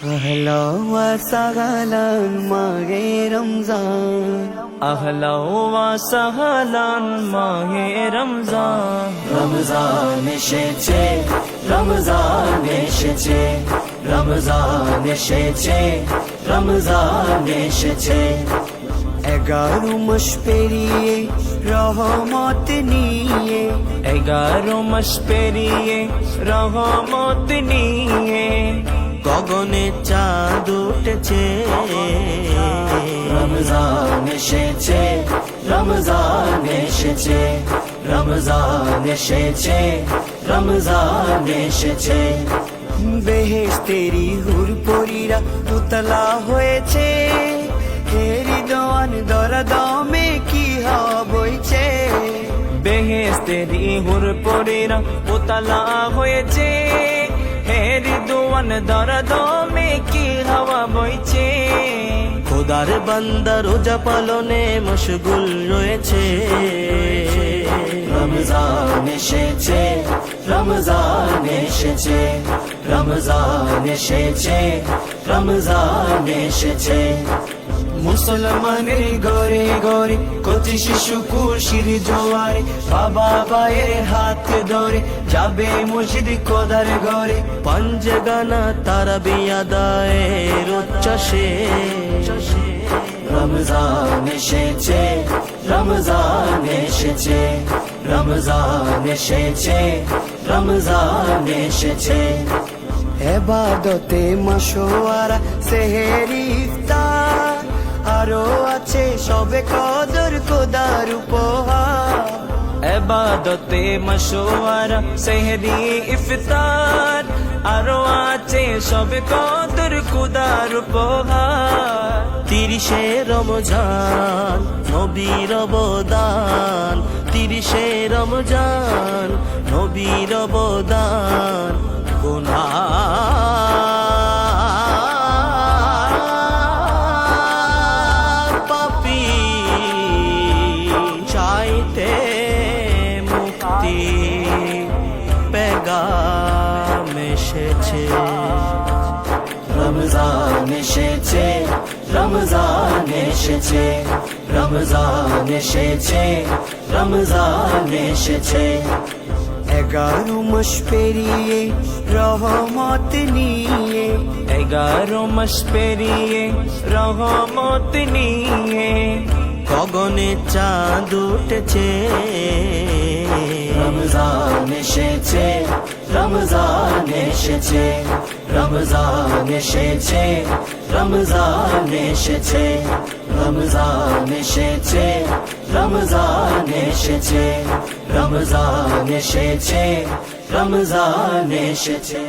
أهلا وسهلا মাহে রমজান أهلا وسهلا মাহে রমজান রমজান এসেছে রমজান এসেছে রমজান এসেছে রমজান এসেছে 11 মাস পেরিয়ে রহমত নিয়ে 11 মাস পেরিয়ে রহমত নিয়ে গগনে চাঁদ উঠেছে রমজান এসেছে রমজান এসেছে রমজান এসেছে রমজান এসেছে বেহেশতেরি হুর পরীরা উতলা হয়েছে হৃদয়ান দরদমে কি হাওয়া বইছে বেহেশতেরি হুর পরীরা উতলা হয়েছে হৃদয়ান দরদমে কি হাওয়া বইছে খোদার বান্দা রোজা পালনে মশগুল রয়েছে রমজান এসেছে রমজান এসেছে রমজান এসেছে রমজান এসেছে মুসলমানের ঘরে ঘরে কচি শিশু খুশির জোয়ারে বাবা ভাইয়ের হাত ধরে যাবে মসজিদ খোদার ঘরে পঞ্জগানা তারাবি আদায়ের উচ্ছ্বাসে রমজান এসেছে রমজান এসেছে রমজান এসেছে রমজান এসেছে এবাদতে মাশওয়ারা সেহেরি ইফতার আরো আছে সবে কদর খোদার উপহার এবাদতে মাশওয়ারা সেহরি ইফতার আরো আছে সবে কদর খোদার উপহার 30 রমজান নবীর অবদান 30 রমজান নবীর অবদান পাপী চাইতে মুক্তি পেগাম এসেছে রমজান এসেছে রমজান এসেছে রমজান এসেছে রমজান এসেছে 11 মাস পেরিয়ে রহমত নিয়ে 11 মাস পেরিয়ে রহমত নিয়ে গগনে চাঁদ উঠেছে রমজান এসেছে রমজান এসেছে রমজান এসেছে রমজান এসেছে রমজান এসেছে রমজান এসেছে রমজান এসেছে রমজান এসেছে